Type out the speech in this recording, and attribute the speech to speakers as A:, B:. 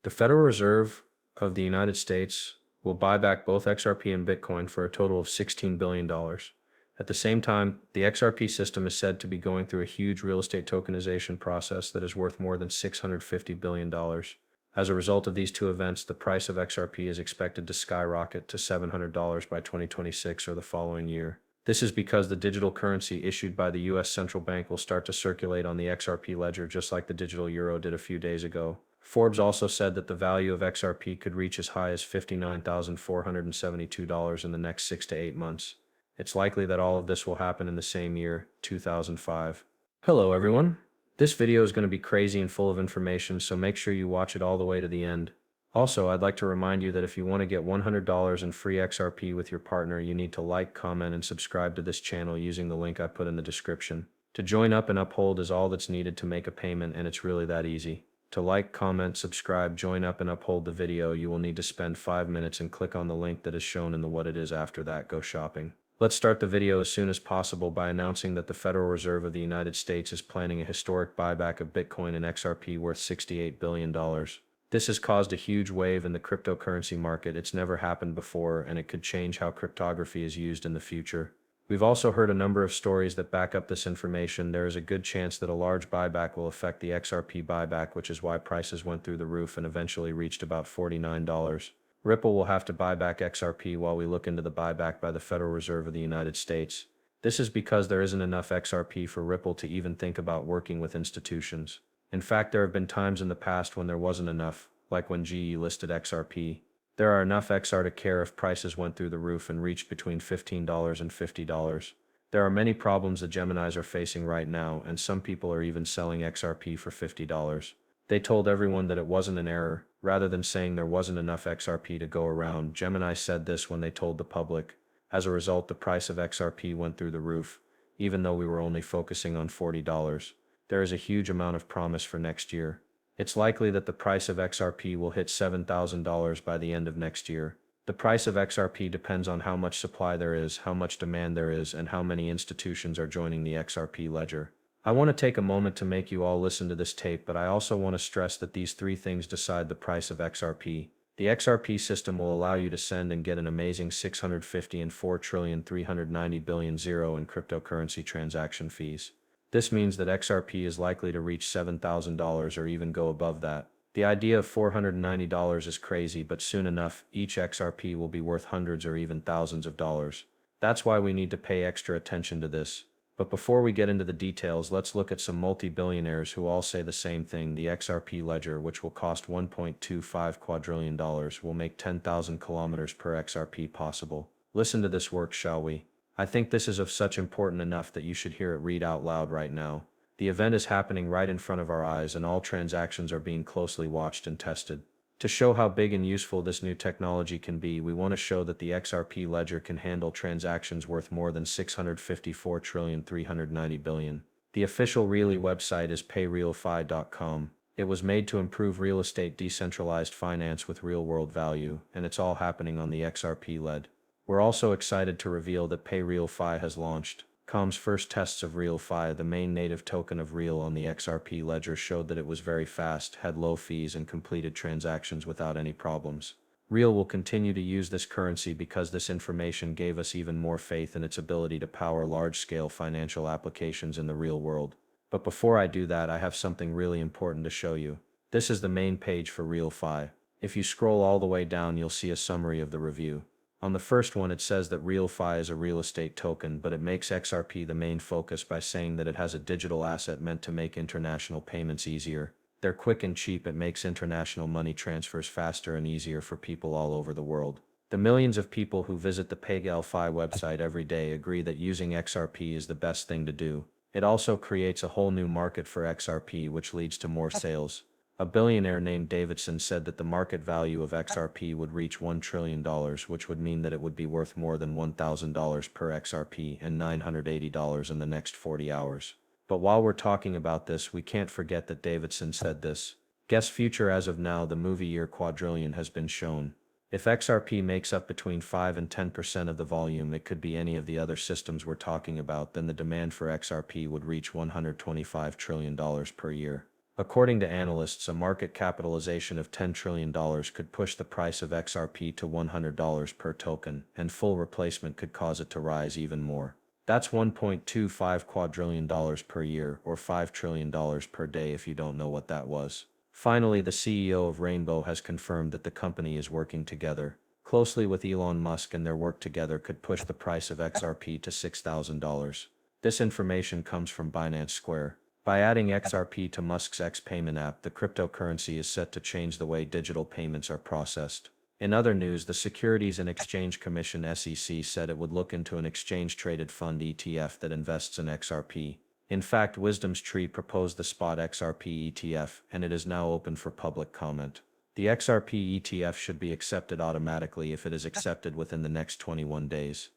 A: The Federal Reserve of the United States will buy back both XRP and Bitcoin for a total of $16 billion. At the same time, the XRP system is said to be going through a huge real estate tokenization process that is worth more than $650 billion. As a result of these two events, the price of XRP is expected to skyrocket to $700 by 2026 or the following year. This is because the digital currency issued by the US central bank will start to circulate on the XRP ledger just like the digital euro did a few days ago. Forbes also said that the value of XRP could reach as high as $59,472 in the next 6 to 8 months. It's likely that all of this will happen in the same year, 2005. Hello everyone. This video is going to be crazy and full of information, so make sure you watch it all the way to the end. Also, I'd like to remind you that if you want to get $100 in free XRP with your partner, you need to like, comment, and subscribe to this channel using the link I put in the description. To join up and uphold is all that's needed to make a payment, and it's really that easy. To like, comment, subscribe, join up, and uphold the video, you will need to spend 5 minutes and click on the link that is shown in the what it is. After that, go shopping. Let's start the video as soon as possible by announcing that the Federal Reserve of the United States is planning a historic buyback of Bitcoin and XRP worth $68 billion. This has caused a huge wave in the cryptocurrency market. It's never happened before, and it could change how cryptography is used in the future. We've also heard a number of stories that back up this information. There is a good chance that a large buyback will affect the XRP buyback, which is why prices went through the roof and eventually reached about $49. Ripple will have to buy back XRP while we look into the buyback by the Federal Reserve of the United States. This is because there isn't enough XRP for Ripple to even think about working with institutions. In fact, there have been times in the past when there wasn't enough, like when GE listed XRP. There are enough XR to care if prices went through the roof and reached between $15 and $50. There are many problems the Geminis are facing right now, and some people are even selling XRP for $50. They told everyone that it wasn't an error, rather than saying there wasn't enough XRP to go around. Gemini said this when they told the public. As a result, the price of XRP went through the roof, even though we were only focusing on $40. There is a huge amount of promise for next year. It's likely that the price of XRP will hit $7,000 by the end of next year. The price of XRP depends on how much supply there is, how much demand there is, and how many institutions are joining the XRP ledger. I want to take a moment to make you all listen to this tape, but I also want to stress that these three things decide the price of XRP. The XRP system will allow you to send and get an amazing 650 and 4,390 billion zero in cryptocurrency transaction fees. This means that XRP is likely to reach $7,000 or even go above that. The idea of $490 is crazy, but soon enough, each XRP will be worth hundreds or even thousands of dollars. That's why we need to pay extra attention to this. But before we get into the details, let's look at some multi-billionaires who all say the same thing. The XRP ledger, which will cost $1.25 quadrillion, will make 10,000 kilometers per XRP possible. Listen to this work, shall we? I think this is of such important enough that you should hear it read out loud right now. The event is happening right in front of our eyes, and all transactions are being closely watched and tested. To show how big and useful this new technology can be, we want to show that the XRP ledger can handle transactions worth more than $654.390 billion. The official Really website is payrealfi.com. It was made to improve real estate decentralized finance with real-world value, and it's all happening on the XRP led. We're also excited to reveal that PayRealFi has launched. Com's first tests of RealFi, the main native token of Real on the XRP ledger, showed that it was very fast, had low fees, and completed transactions without any problems. Real will continue to use this currency because this information gave us even more faith in its ability to power large-scale financial applications in the real world. But before I do that, I have something really important to show you. This is the main page for RealFi. If you scroll all the way down, you'll see a summary of the review. On the first one, it says that RealFi is a real estate token, but it makes XRP the main focus by saying that it has a digital asset meant to make international payments easier. They're quick and cheap. It makes international money transfers faster and easier for people all over the world. The millions of people who visit the PayRealFi website every day agree that using XRP is the best thing to do. It also creates a whole new market for XRP, which leads to more sales. A billionaire named Davidson said that the market value of XRP would reach $1 trillion, which would mean that it would be worth more than $1,000 per XRP and $980 in the next 40 hours. But while we're talking about this, we can't forget that Davidson said this. Guess future as of now, the movie year quadrillion has been shown. If XRP makes up between 5 and 10% of the volume, it could be any of the other systems we're talking about, then the demand for XRP would reach $125 trillion per year. According to analysts, a market capitalization of $10 trillion could push the price of XRP to $100 per token, and full replacement could cause it to rise even more. That's $1.25 quadrillion per year, or $5 trillion per day if you don't know what that was. Finally, the CEO of Rainbow has confirmed that the company is working together closely with Elon Musk, and their work together could push the price of XRP to $6,000. This information comes from Binance Square. By adding XRP to Musk's X payment app, the cryptocurrency is set to change the way digital payments are processed. In other news, the Securities and Exchange Commission (SEC) said it would look into an exchange-traded fund ETF that invests in XRP. In fact, Wisdom's Tree proposed the spot XRP ETF, and it is now open for public comment. The XRP ETF should be accepted automatically if it is accepted within the next 21 days.